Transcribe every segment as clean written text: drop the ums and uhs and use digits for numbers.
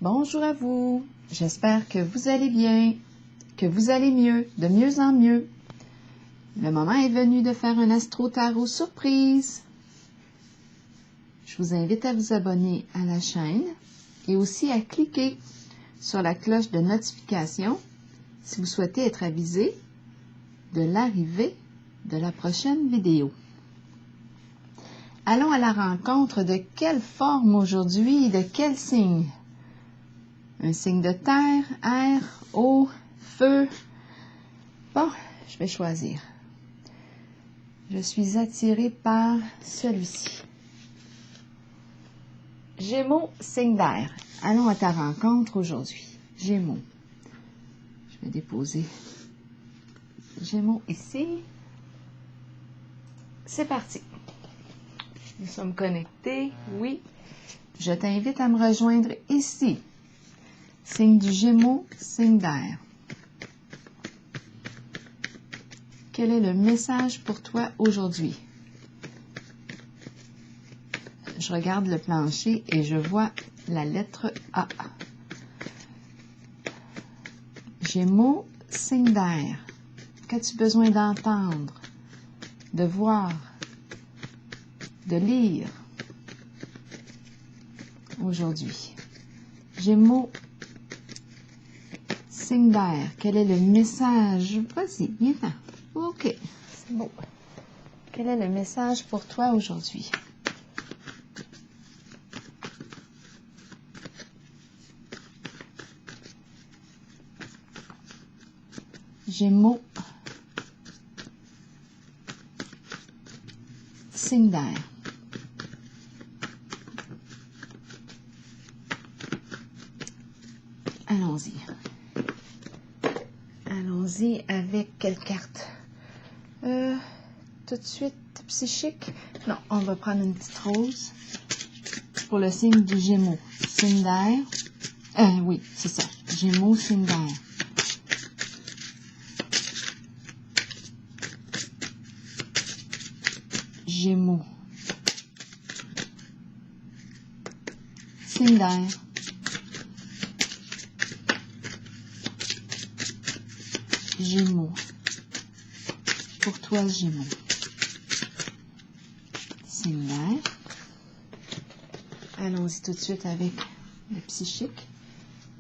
Bonjour à vous, j'espère que vous allez bien, que vous allez mieux, de mieux en mieux. Le moment est venu de faire un astro-tarot surprise. Je vous invite à vous abonner à la chaîne et aussi à cliquer sur la cloche de notification si vous souhaitez être avisé de l'arrivée de la prochaine vidéo. Allons à la rencontre de quelle forme aujourd'hui, de quel signe? Un signe de terre, air, eau, feu. Bon, je vais choisir. Je suis attirée par celui-ci. Gémeaux, signe d'air. Allons à ta rencontre aujourd'hui. Gémeaux. Je vais déposer Gémeaux ici. C'est parti. Nous sommes connectés, oui. Je t'invite à me rejoindre ici. Signe du Gémeaux, signe d'air. Quel est le message pour toi aujourd'hui? Je regarde le plancher et je vois la lettre A. Gémeaux, signe d'air. Qu'as-tu besoin d'entendre, de voir, de lire aujourd'hui? Gémeaux, signe d'air. Quel est le message? Vas-y, viens-t'en. OK, c'est beau. Quel est le message pour toi aujourd'hui? Gémeaux, signe d'air. Allons-y. Allons-y avec quelle carte? Tout de suite, psychique. Non, on va prendre une petite rose pour le signe du Gémeaux. Signe d'air. Oui, c'est ça. Gémeaux, signe d'air. Gémeaux. Signe d'air. Gémeaux. Pour toi, Gémeaux. Signe d'air. Allons-y tout de suite avec le psychique,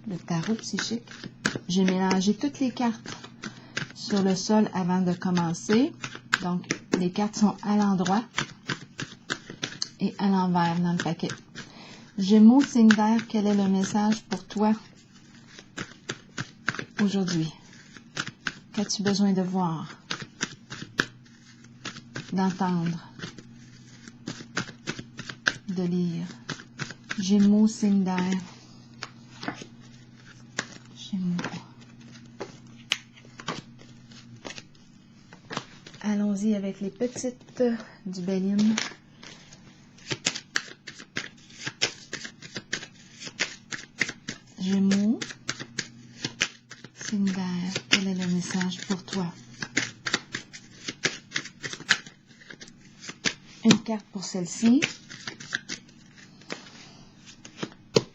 le tarot psychique. J'ai mélangé toutes les cartes sur le sol avant de commencer. Donc, les cartes sont à l'endroit et à l'envers dans le paquet. Gémeaux, signe d'air, quel est le message pour toi aujourd'hui? Qu'as-tu besoin de voir, d'entendre, de lire? Gémeaux, signe d'air. Gémeaux. Allons-y avec les petites du Béline. Gémeaux, signe d'air, quel est le message pour toi? Une carte pour celle-ci.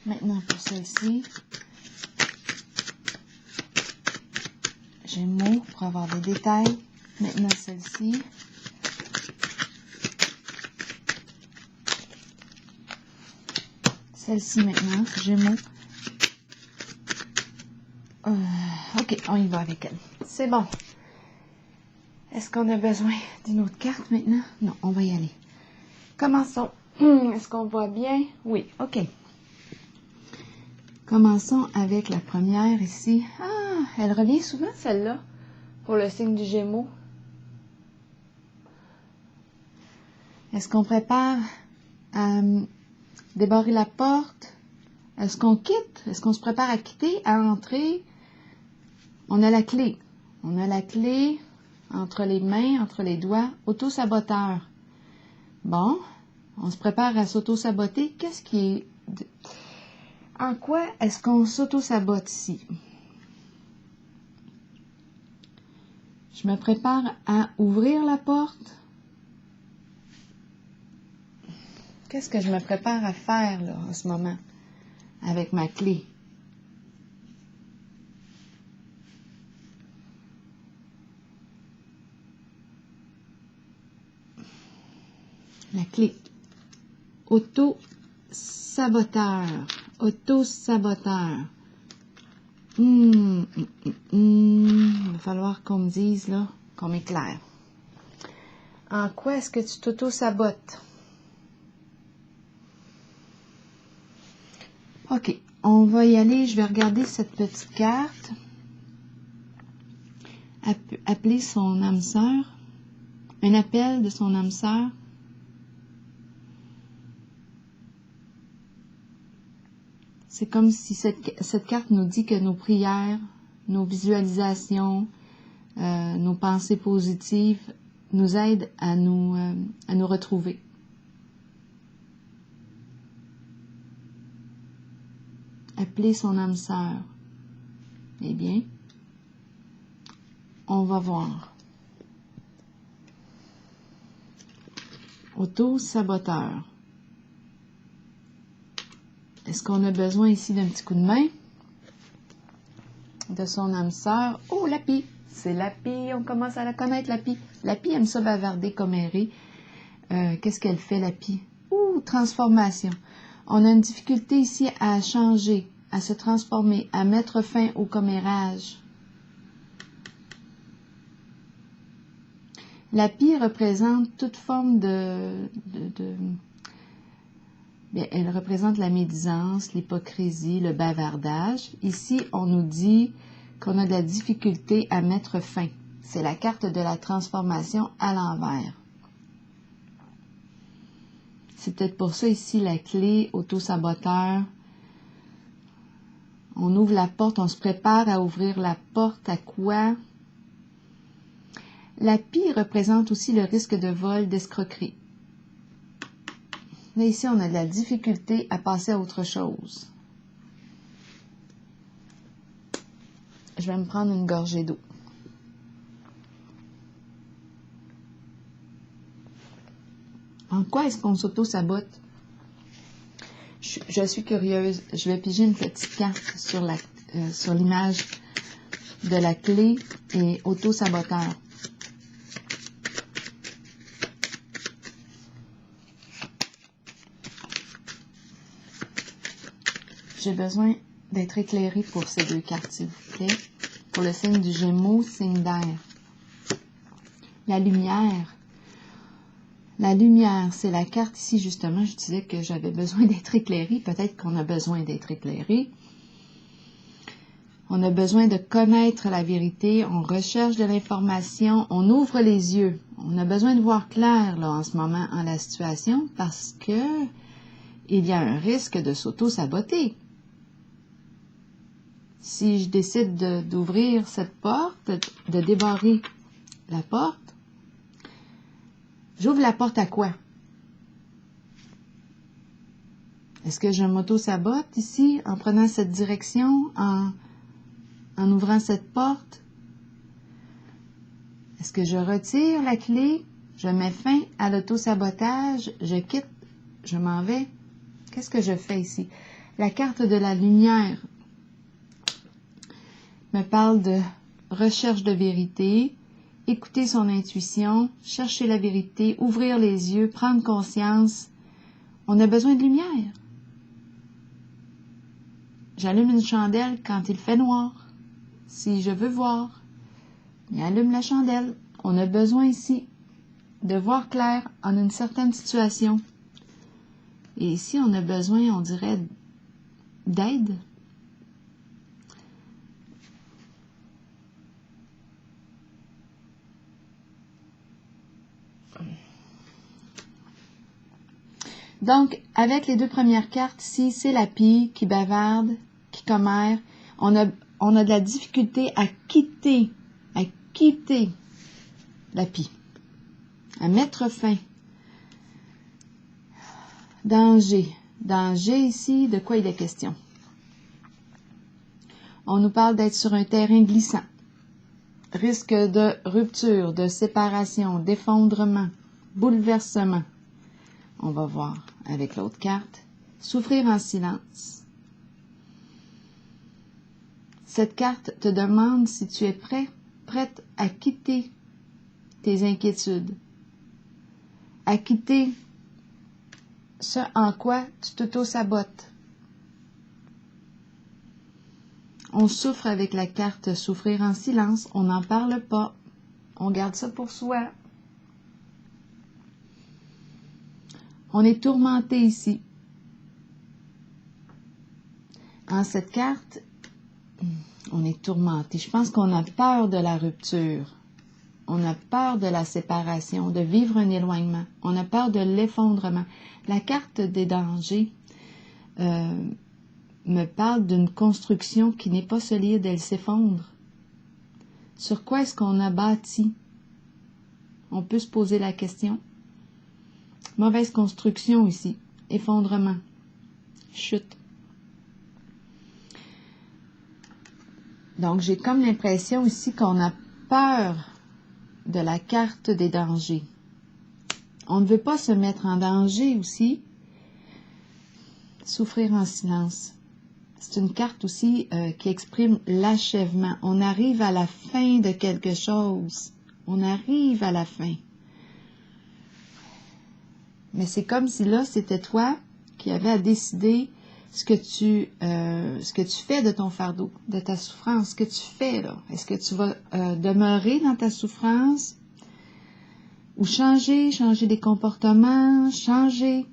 Maintenant pour celle-ci. Gémeaux, pour avoir des détails. Maintenant celle-ci. Celle-ci maintenant, Gémeaux. OK, on y va avec elle. C'est bon. Est-ce qu'on a besoin d'une autre carte maintenant? Non, on va y aller. Commençons. Est-ce qu'on voit bien? Oui, OK. Commençons avec la première ici. Ah, elle revient souvent celle-là pour le signe du Gémeaux. Est-ce qu'on prépare à débarrer la porte? Est-ce qu'on quitte? Est-ce qu'on se prépare à quitter, à entrer? On a la clé. On a la clé entre les mains, entre les doigts. Auto-saboteur. Bon, on se prépare à s'auto-saboter. Qu'est-ce qui est... En quoi est-ce qu'on s'auto-sabote ici? Je me prépare à ouvrir la porte. Qu'est-ce que je me prépare à faire là, en ce moment avec ma clé? La clé. Auto-saboteur. Auto-saboteur. Il va falloir qu'on me dise, là, qu'on m'éclaire. En quoi est-ce que tu t'auto-sabotes? OK, on va y aller. Je vais regarder cette petite carte. Appeler son âme sœur. Un appel de son âme sœur. C'est comme si cette carte nous dit que nos prières, nos visualisations, nos pensées positives nous aident à nous retrouver. Appeler son âme sœur. Eh bien, on va voir. Auto-saboteur. Est-ce qu'on a besoin ici d'un petit coup de main de son âme sœur? Oh, Lapi! C'est Lapi, on commence à la connaître, Lapi. Lapi aime ça bavarder comme Harry. Qu'est-ce qu'elle fait, Lapi? Ouh, transformation. On a une difficulté ici à changer, à se transformer, à mettre fin au commérage. Lapi représente toute forme Bien, elle représente la médisance, l'hypocrisie, le bavardage. Ici, on nous dit qu'on a de la difficulté à mettre fin. C'est la carte de la transformation à l'envers. C'est peut-être pour ça ici la clé auto-saboteur. On ouvre la porte, on se prépare à ouvrir la porte à quoi? La pie représente aussi le risque de vol, d'escroquerie. Là, ici, on a de la difficulté à passer à autre chose. Je vais me prendre une gorgée d'eau. En quoi est-ce qu'on s'auto-sabote? Je suis curieuse. Je vais piger une petite carte sur l'image de la clé et auto-saboteur. J'ai besoin d'être éclairée pour ces deux cartes, s'il vous plaît. Pour le signe du Gémeaux, signe d'air. La lumière. La lumière, c'est la carte ici, justement. Je disais que j'avais besoin d'être éclairée. Peut-être qu'on a besoin d'être éclairé. On a besoin de connaître la vérité. On recherche de l'information. On ouvre les yeux. On a besoin de voir clair, là, en ce moment, en la situation, parce que il y a un risque de s'auto-saboter. Si je décide d'ouvrir cette porte, de débarrer la porte, j'ouvre la porte à quoi? Est-ce que je m'auto-sabote ici en prenant cette direction, en ouvrant cette porte? Est-ce que je retire la clé? Je mets fin à l'auto-sabotage? Je quitte? Je m'en vais? Qu'est-ce que je fais ici? La carte de la lumière me parle de recherche de vérité, écouter son intuition, chercher la vérité, ouvrir les yeux, prendre conscience. On a besoin de lumière. J'allume une chandelle quand il fait noir. Si je veux voir, j'allume la chandelle. On a besoin ici de voir clair en une certaine situation. Et ici, on a besoin, on dirait, d'aide. Donc, avec les deux premières cartes, ici, c'est la pie qui bavarde, qui commère. On a de la difficulté à quitter la pie, à mettre fin. Danger. Danger ici, de quoi il est question? On nous parle d'être sur un terrain glissant. Risque de rupture, de séparation, d'effondrement, bouleversement. On va voir avec l'autre carte. Souffrir en silence. Cette carte te demande si tu es prête à quitter tes inquiétudes, à quitter ce en quoi tu t'auto-sabotes. On souffre avec la carte souffrir en silence, on n'en parle pas, on garde ça pour soi. On est tourmenté ici. En cette carte, on est tourmenté. Je pense qu'on a peur de la rupture. On a peur de la séparation, de vivre un éloignement. On a peur de l'effondrement. La carte des dangers me parle d'une construction qui n'est pas solide, elle s'effondre. Sur quoi est-ce qu'on a bâti? On peut se poser la question. Mauvaise construction ici, effondrement, chute. Donc, j'ai comme l'impression ici qu'on a peur de la carte des dangers. On ne veut pas se mettre en danger aussi. Souffrir en silence. C'est une carte aussi qui exprime l'achèvement. On arrive à la fin de quelque chose. On arrive à la fin. Mais c'est comme si là, c'était toi qui avais à décider ce que tu fais de ton fardeau, de ta souffrance, ce que tu fais là. Est-ce que tu vas demeurer dans ta souffrance ou changer des comportements, changer.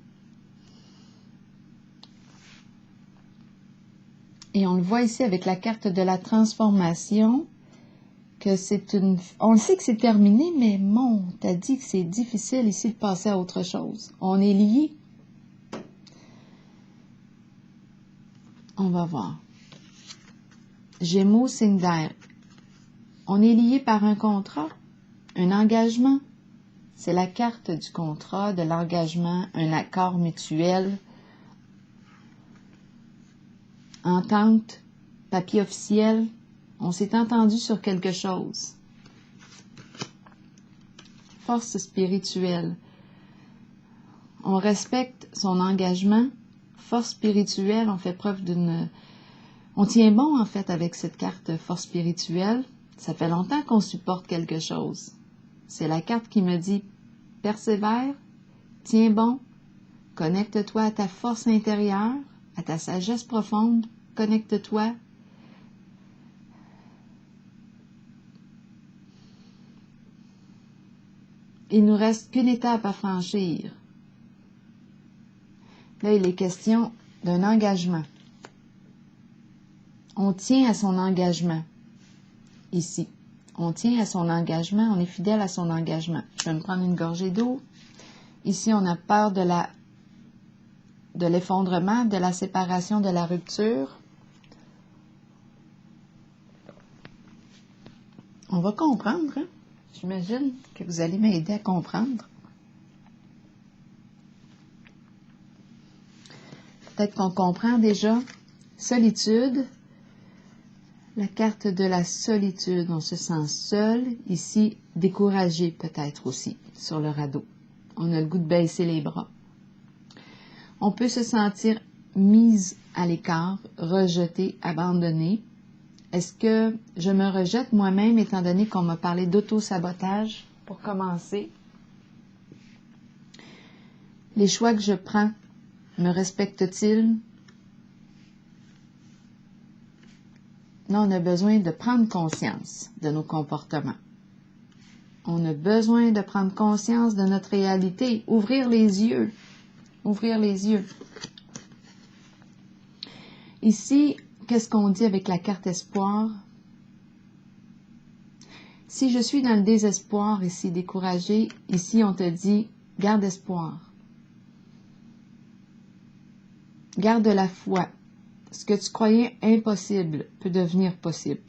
Et on le voit ici avec la carte de la transformation, que on le sait que c'est terminé, mais bon, t'as dit que c'est difficile ici de passer à autre chose. On est liés. On va voir. Gémeaux, signe d'air. On est lié par un contrat, un engagement. C'est la carte du contrat, de l'engagement, un accord mutuel, entente, papier officiel. On s'est entendu sur quelque chose. Force spirituelle. On respecte son engagement. Force spirituelle, on fait preuve d'une... On tient bon, en fait, avec cette carte force spirituelle. Ça fait longtemps qu'on supporte quelque chose. C'est la carte qui me dit « Persévère, tiens bon, connecte-toi à ta force intérieure, à ta sagesse profonde, connecte-toi. » Il nous reste qu'une étape à franchir. Là, il est question d'un engagement. On tient à son engagement, ici. On tient à son engagement, on est fidèle à son engagement. Je vais me prendre une gorgée d'eau. Ici, on a peur de l'effondrement, de la séparation, de la rupture. On va comprendre, hein? J'imagine que vous allez m'aider à comprendre. Peut-être qu'on comprend déjà. Solitude. La carte de la solitude. On se sent seul. Ici, découragé peut-être aussi sur le radeau. On a le goût de baisser les bras. On peut se sentir mise à l'écart, rejetée, abandonnée. Est-ce que je me rejette moi-même étant donné qu'on m'a parlé d'auto-sabotage pour commencer? Les choix que je prends me respectent-ils? Là, on a besoin de prendre conscience de nos comportements. On a besoin de prendre conscience de notre réalité. Ouvrir les yeux. Ouvrir les yeux. Ici, qu'est-ce qu'on dit avec la carte espoir? Si je suis dans le désespoir, ici, découragé, ici, on te dit, garde espoir. Garde la foi. Ce que tu croyais impossible peut devenir possible.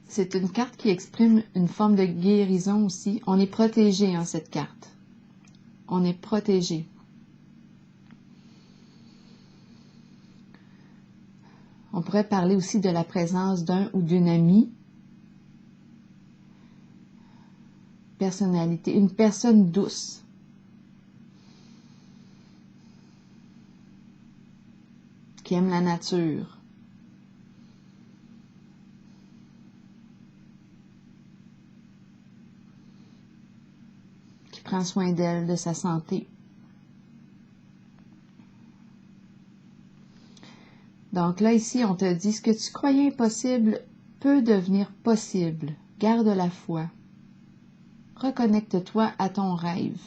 C'est une carte qui exprime une forme de guérison aussi. On est protégé en cette carte. On est protégé. On pourrait parler aussi de la présence d'un ou d'une amie. Personnalité, une personne douce. Qui aime la nature. Qui prend prend soin d'elle, de sa santé. Donc là, ici, on te dit, ce que tu croyais impossible peut devenir possible. Garde la foi. Reconnecte-toi à ton rêve.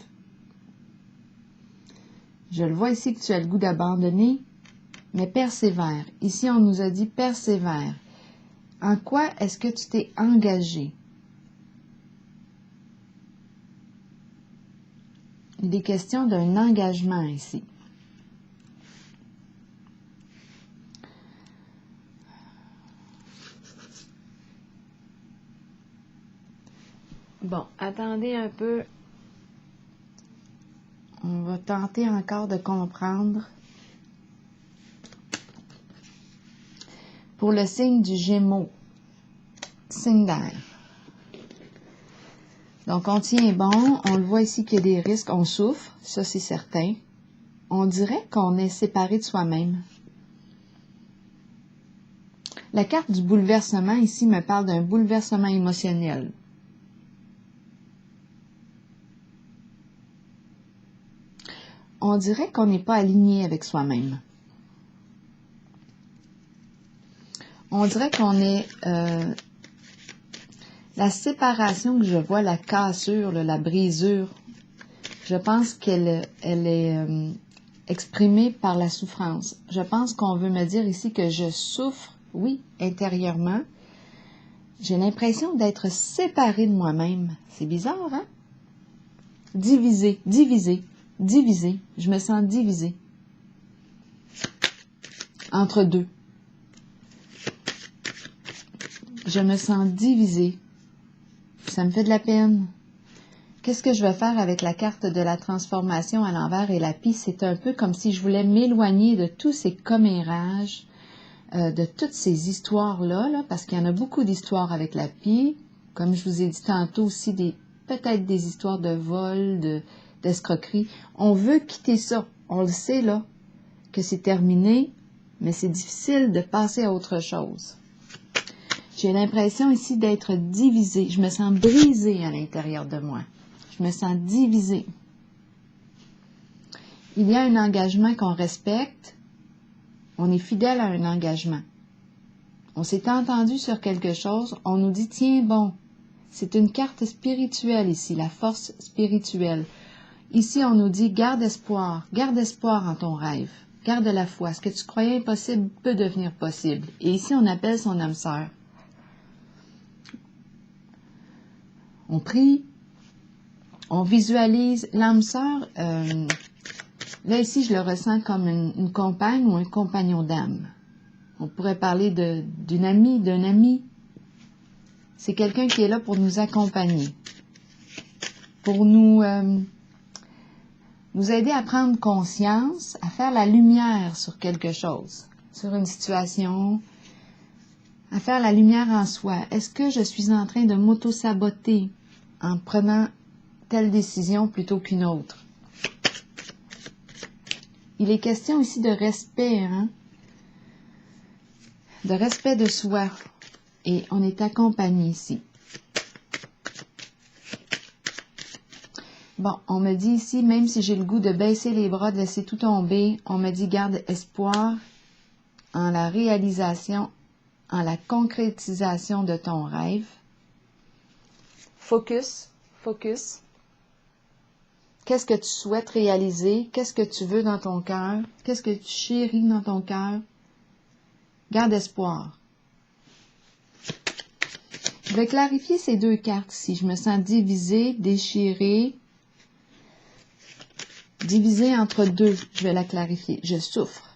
Je le vois ici que tu as le goût d'abandonner, mais persévère. Ici, on nous a dit persévère. En quoi est-ce que tu t'es engagé? Il est question d'un engagement ici. Bon, attendez un peu. On va tenter encore de comprendre. Pour le signe du Gémeaux, signe d'air. Donc, on tient bon, on le voit ici qu'il y a des risques, on souffre, ça c'est certain. On dirait qu'on est séparé de soi-même. La carte du bouleversement ici me parle d'un bouleversement émotionnel. On dirait qu'on n'est pas aligné avec soi-même. On dirait qu'on est... la séparation que je vois, la cassure, la brisure, je pense qu'elle est exprimée par la souffrance. Je pense qu'on veut me dire ici que je souffre, oui, intérieurement. J'ai l'impression d'être séparée de moi-même. C'est bizarre, hein? Divisée, divisée, divisée. Je me sens divisée. Entre deux. Je me sens divisée. Ça me fait de la peine. Qu'est-ce que je vais faire avec la carte de la transformation à l'envers et la pie? C'est un peu comme si je voulais m'éloigner de tous ces commérages, de toutes ces histoires-là, parce qu'il y en a beaucoup d'histoires avec la pie. Comme je vous ai dit tantôt aussi, peut-être des histoires de vol, d'escroquerie. On veut quitter ça. On le sait, là, que c'est terminé, mais c'est difficile de passer à autre chose. J'ai l'impression ici d'être divisée. Je me sens brisée à l'intérieur de moi. Je me sens divisée. Il y a un engagement qu'on respecte. On est fidèle à un engagement. On s'est entendu sur quelque chose. On nous dit, tiens bon, c'est une carte spirituelle ici, la force spirituelle. Ici, on nous dit, garde espoir en ton rêve. Garde la foi. Ce que tu croyais impossible peut devenir possible. Et ici, on appelle son âme sœur. On prie, on visualise l'âme sœur. Là, ici, je le ressens comme une compagne ou un compagnon d'âme. On pourrait parler d'une amie, d'un ami. C'est quelqu'un qui est là pour nous accompagner, pour nous aider à prendre conscience, à faire la lumière sur quelque chose, sur une situation, à faire la lumière en soi. Est-ce que je suis en train de m'auto-saboter en prenant telle décision plutôt qu'une autre? Il est question ici de respect, hein? De respect de soi. Et on est accompagné ici. Bon, on me dit ici, même si j'ai le goût de baisser les bras, de laisser tout tomber, on me dit garde espoir en la réalisation, en la concrétisation de ton rêve. Focus, focus. Qu'est-ce que tu souhaites réaliser? Qu'est-ce que tu veux dans ton cœur? Qu'est-ce que tu chéris dans ton cœur? Garde espoir. Je vais clarifier ces deux cartes ici. Je me sens divisée, déchirée. Divisée entre deux. Je vais la clarifier. Je souffre.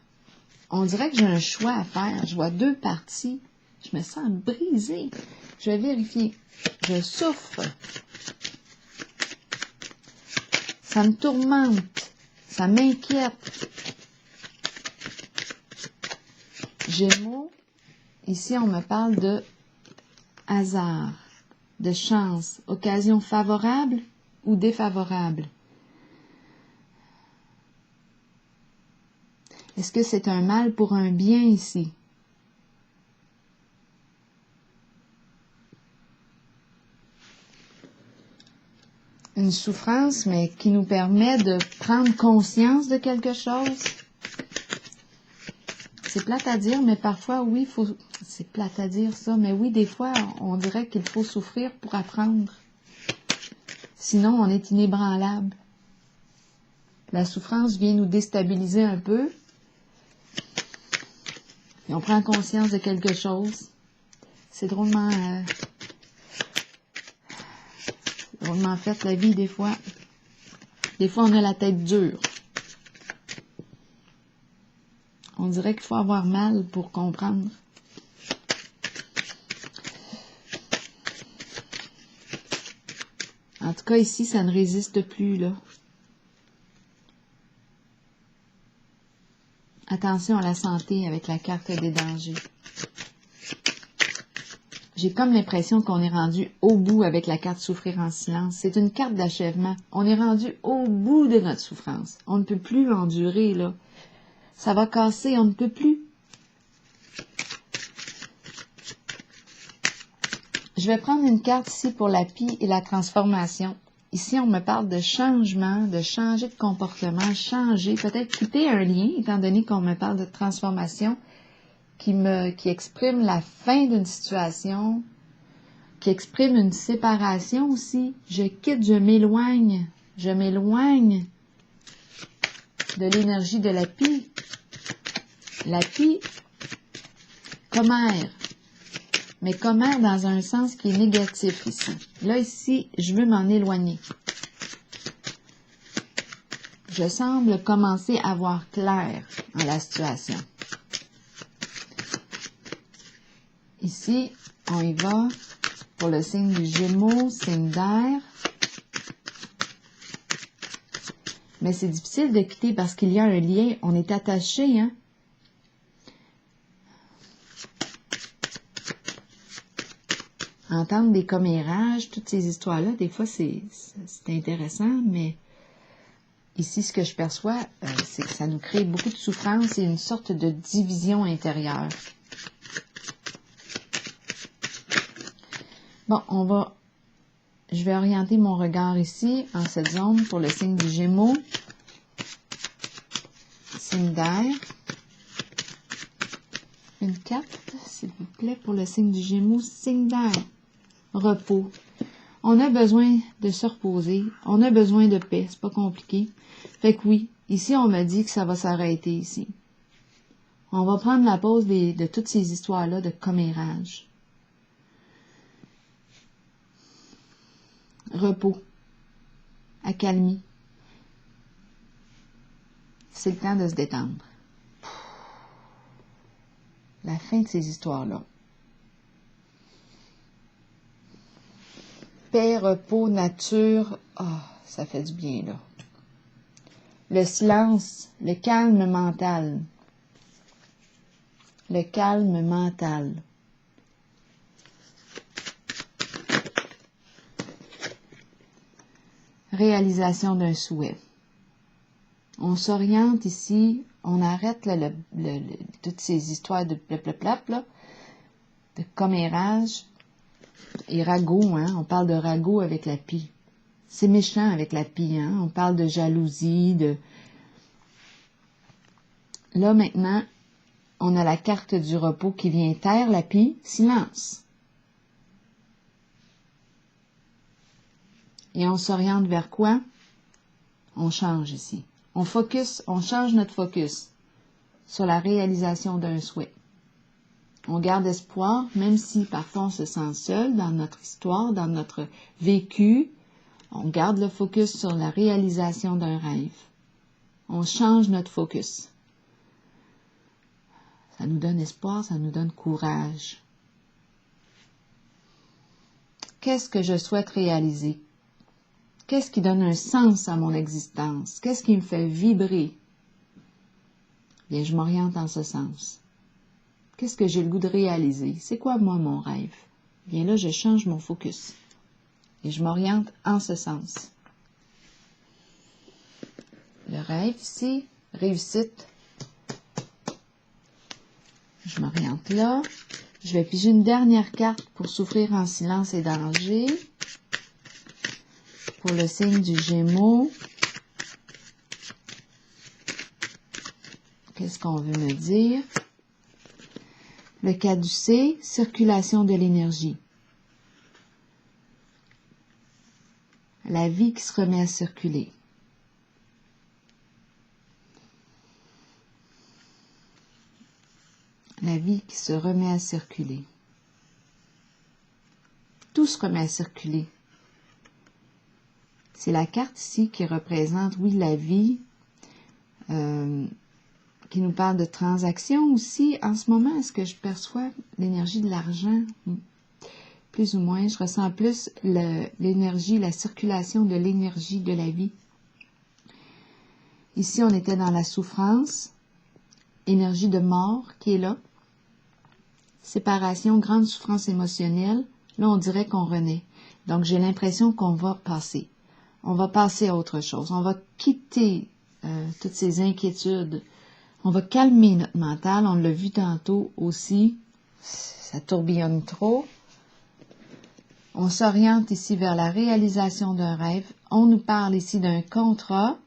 On dirait que j'ai un choix à faire. Je vois deux parties. Je me sens brisée. Je vais vérifier. Je souffre. Ça me tourmente. Ça m'inquiète. Gémeaux. Ici, on me parle de hasard, de chance, occasion favorable ou défavorable. Est-ce que c'est un mal pour un bien ici? une souffrance, mais qui nous permet de prendre conscience de quelque chose. C'est plate à dire, mais parfois, oui, c'est plate à dire ça, mais oui, des fois, on dirait qu'il faut souffrir pour apprendre. Sinon, on est inébranlable. La souffrance vient nous déstabiliser un peu. Et on prend conscience de quelque chose. C'est drôlement fait, la vie, des fois. Des fois, on a la tête dure. On dirait qu'il faut avoir mal pour comprendre. En tout cas, ici, ça ne résiste plus, là. Attention à la santé avec la carte des dangers. J'ai comme l'impression qu'on est rendu au bout avec la carte souffrir en silence. C'est une carte d'achèvement. On est rendu au bout de notre souffrance. On ne peut plus endurer, là. Ça va casser, on ne peut plus. Je vais prendre une carte ici pour la pie et la transformation. Ici, on me parle de changement, de changer de comportement, changer, peut-être quitter un lien, étant donné qu'on me parle de transformation, qui exprime la fin d'une situation, qui exprime une séparation aussi. Je quitte, je m'éloigne de l'énergie de la pie. La pie, commère. Mais commère dans un sens qui est négatif ici. Là, ici, je veux m'en éloigner. Je semble commencer à voir clair en la situation. Ici, on y va pour le signe du Gémeaux, signe d'air. Mais c'est difficile de quitter parce qu'il y a un lien. On est attaché, hein. Entendre des commérages, toutes ces histoires-là, des fois, c'est intéressant, mais ici, ce que je perçois, c'est que ça nous crée beaucoup de souffrance et une sorte de division intérieure. Bon, je vais orienter mon regard ici, en cette zone, pour le signe du Gémeaux, signe d'air. Une carte, s'il vous plaît, pour le signe du Gémeaux, signe d'air. Repos. On a besoin de se reposer. On a besoin de paix. C'est pas compliqué. Fait que oui, ici, on m'a dit que ça va s'arrêter ici. On va prendre la pause de toutes ces histoires-là de commérage. Repos. Accalmie. C'est le temps de se détendre. La fin de ces histoires-là. Paix, repos, nature, ça fait du bien, là. Le silence, le calme mental. Le calme mental. Réalisation d'un souhait. On s'oriente ici, on arrête là, toutes ces histoires de plap, là, de commérage. Et ragot, hein, on parle de ragot avec la pie. C'est méchant avec la pie, hein, on parle de jalousie, Là, maintenant, on a la carte du repos qui vient taire la pie, silence. Et on s'oriente vers quoi? On change ici. On change notre focus sur la réalisation d'un souhait. On garde espoir, même si parfois on se sent seul dans notre histoire, dans notre vécu. On garde le focus sur la réalisation d'un rêve. On change notre focus. Ça nous donne espoir, ça nous donne courage. Qu'est-ce que je souhaite réaliser? Qu'est-ce qui donne un sens à mon existence? Qu'est-ce qui me fait vibrer? Bien, je m'oriente en ce sens. Qu'est-ce que j'ai le goût de réaliser? C'est quoi, moi, mon rêve? Bien là, je change mon focus. Et je m'oriente en ce sens. Le rêve ici, réussite. Je m'oriente là. Je vais piger une dernière carte pour souffrir en silence et danger. pour le signe du Gémeaux. Qu'est-ce qu'on veut me dire? Le caducée, circulation de l'énergie. La vie qui se remet à circuler. La vie qui se remet à circuler. Tout se remet à circuler. C'est la carte ici qui représente, oui, la vie, qui nous parle de transactions aussi. En ce moment, est-ce que je perçois l'énergie de l'argent? Plus ou moins, je ressens plus l'énergie, la circulation de l'énergie de la vie. Ici, on était dans la souffrance, énergie de mort qui est là. Séparation, grande souffrance émotionnelle. Là, on dirait qu'on renaît. Donc, j'ai l'impression qu'on va passer. On va passer à autre chose. On va quitter toutes ces inquiétudes. On va calmer notre mental. On l'a vu tantôt aussi. Ça tourbillonne trop. On s'oriente ici vers la réalisation d'un rêve. On nous parle ici d'un contrat,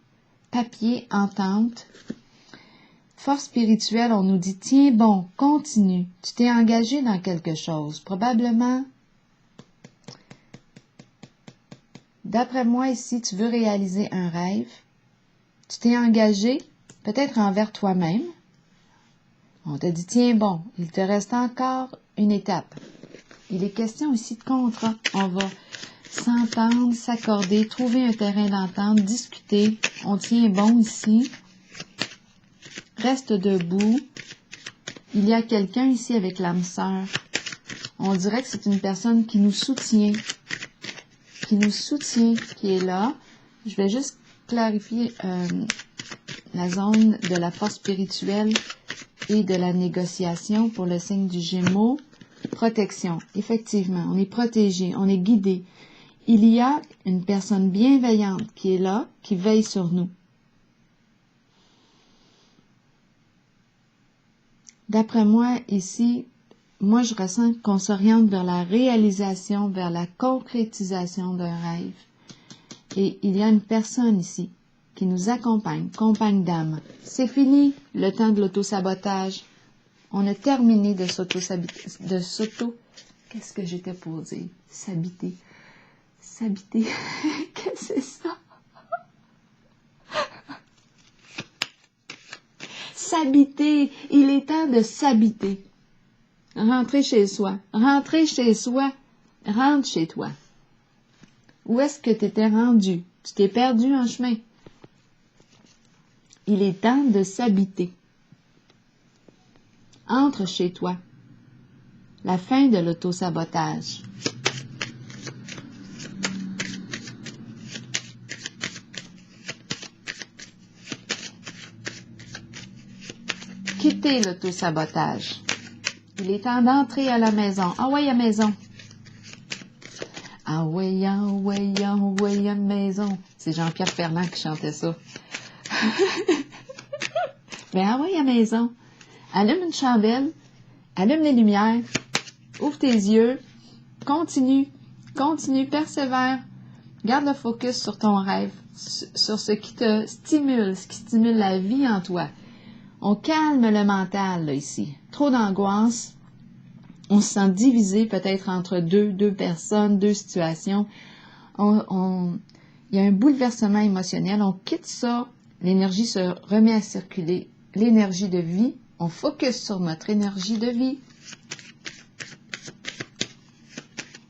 papier, entente. Force spirituelle, on nous dit, tiens bon, continue. Tu t'es engagé dans quelque chose. Probablement, d'après moi ici, tu veux réaliser un rêve. Tu t'es engagé, peut-être envers toi-même. On te dit, tiens bon, il te reste encore une étape. Il est question ici de contrat. On va s'entendre, s'accorder, trouver un terrain d'entente, discuter. On tient bon ici. Reste debout. Il y a quelqu'un ici avec l'âme sœur. On dirait que c'est une personne qui nous soutient. Qui est là. Je vais juste clarifier la zone de la force spirituelle et de la négociation pour le signe du Gémeaux. Protection. Effectivement, on est protégé, on est guidé. Il y a une personne bienveillante qui est là, qui veille sur nous. D'après moi, ici, moi je ressens qu'on s'oriente vers la réalisation, vers la concrétisation d'un rêve. Et il y a une personne ici qui nous accompagne, compagne d'âme. C'est fini le temps de l'auto-sabotage. On a terminé de qu'est-ce que j'étais pour dire? S'habiter. Qu'est-ce que c'est ça? S'habiter. Il est temps de s'habiter. Rentrer chez soi. Rentre chez toi. Où est-ce que tu étais rendu? Tu t'es perdu en chemin. Il est temps de s'habiter. Entre chez toi. La fin de l'auto-sabotage. Quitter l'auto-sabotage. Il est temps d'entrer à la maison. Ah ouais, à maison. Ah ouais, à maison. C'est Jean-Pierre Ferland qui chantait ça. Ben ah ouais, à maison. Allume une chandelle, allume les lumières, ouvre tes yeux, continue, persévère, garde le focus sur ton rêve, sur ce qui te stimule, ce qui stimule la vie en toi. On calme le mental, là, ici. Trop d'angoisse, on se sent divisé peut-être entre deux personnes, deux situations. Il y a un bouleversement émotionnel, on quitte ça, l'énergie se remet à circuler, l'énergie de vie. On focus sur notre énergie de vie.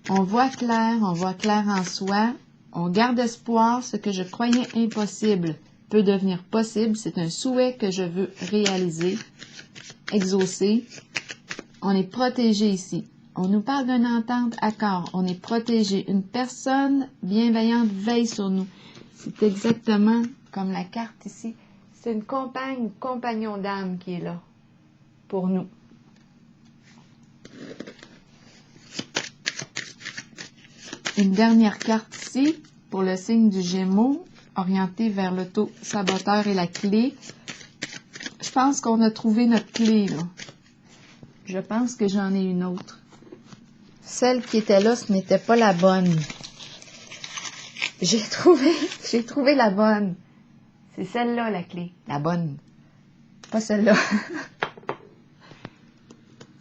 On voit clair en soi. On garde espoir. Ce que je croyais impossible peut devenir possible. C'est un souhait que je veux réaliser, exaucer. On est protégé ici. On nous parle d'une entente, accord. On est protégé. Une personne bienveillante veille sur nous. C'est exactement comme la carte ici. C'est une compagnon d'âme qui est là. Pour nous. Une dernière carte ici, pour le signe du Gémeaux, orienté vers l'auto-saboteur et la clé. Je pense qu'on a trouvé notre clé, là. Je pense que j'en ai une autre. Celle qui était là, ce n'était pas la bonne. J'ai trouvé la bonne. C'est celle-là, la clé. La bonne. Pas celle-là.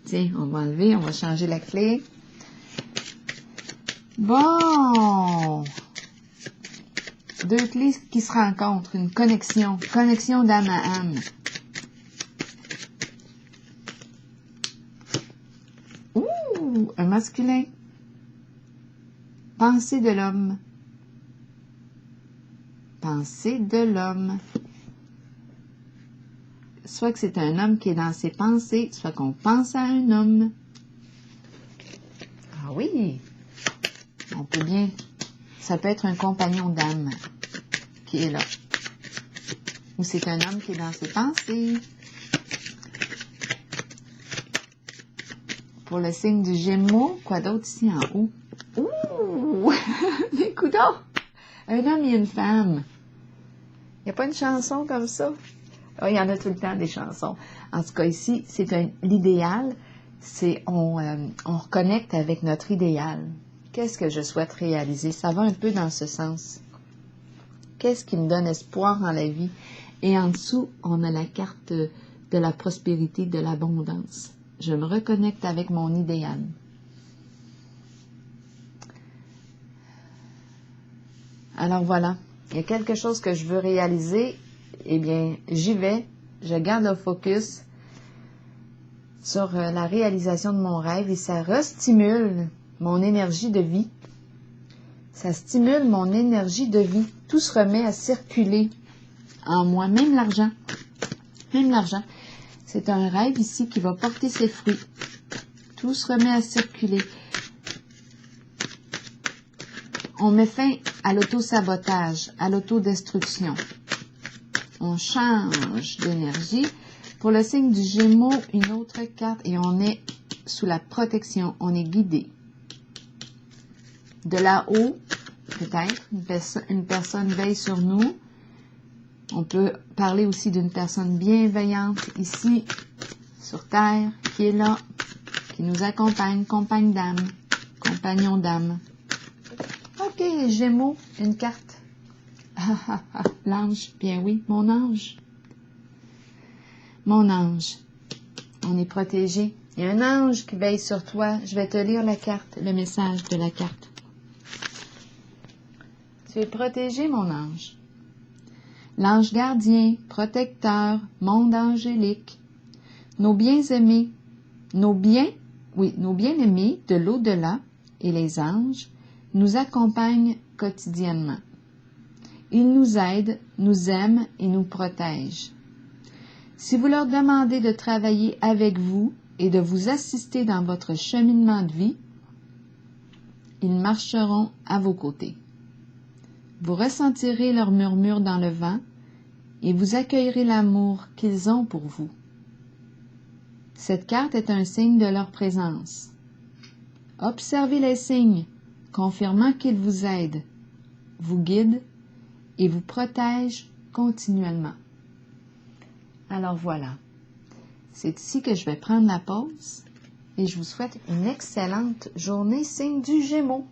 Tiens, on va enlever, on va changer la clé. Bon. Deux clés qui se rencontrent. Une connexion. Connexion d'âme à âme. Ouh, un masculin. Pensée de l'homme. Pensée de l'homme. Soit que c'est un homme qui est dans ses pensées, soit qu'on pense à un homme. Ah oui, on peut bien. Ça peut être un compagnon d'âme qui est là. Ou c'est un homme qui est dans ses pensées. Pour le signe du Gémeaux, quoi d'autre ici en haut? Ouh! Des coudons! Un homme et une femme. Il n'y a pas une chanson comme ça? Oh, il y en a tout le temps des chansons. En tout cas, ici, c'est l'idéal. C'est on reconnecte avec notre idéal. Qu'est-ce que je souhaite réaliser? Ça va un peu dans ce sens. Qu'est-ce qui me donne espoir dans la vie? Et en dessous, on a la carte de la prospérité, de l'abondance. Je me reconnecte avec mon idéal. Alors voilà, il y a quelque chose que je veux réaliser, eh bien, j'y vais, je garde le focus sur la réalisation de mon rêve et ça restimule mon énergie de vie. Ça stimule mon énergie de vie. Tout se remet à circuler en moi, même l'argent. Même l'argent. C'est un rêve ici qui va porter ses fruits. Tout se remet à circuler. On met fin à l'auto-sabotage, à l'autodestruction. On change d'énergie. Pour le signe du Gémeaux, une autre carte et on est sous la protection. On est guidé. De là-haut, peut-être, une personne veille sur nous. On peut parler aussi d'une personne bienveillante ici, sur Terre, qui est là, qui nous accompagne, compagne d'âme, compagnon d'âme. Ok, Gémeaux, une carte. Ah, ah, ah, l'ange, bien oui, mon ange. Mon ange, on est protégé. Il y a un ange qui veille sur toi. Je vais te lire la carte, le message de la carte. Tu es protégé, mon ange. L'ange gardien, protecteur, monde angélique. Nos bien-aimés, nos bien-aimés de l'au-delà et les anges nous accompagnent quotidiennement. Ils nous aident, nous aiment et nous protègent. Si vous leur demandez de travailler avec vous et de vous assister dans votre cheminement de vie, ils marcheront à vos côtés. Vous ressentirez leur murmure dans le vent et vous accueillerez l'amour qu'ils ont pour vous. Cette carte est un signe de leur présence. Observez les signes, confirmant qu'ils vous aident, vous guident et vous protègent continuellement. Alors voilà, c'est ici que je vais prendre la pause et je vous souhaite une excellente journée, signe du Gémeaux.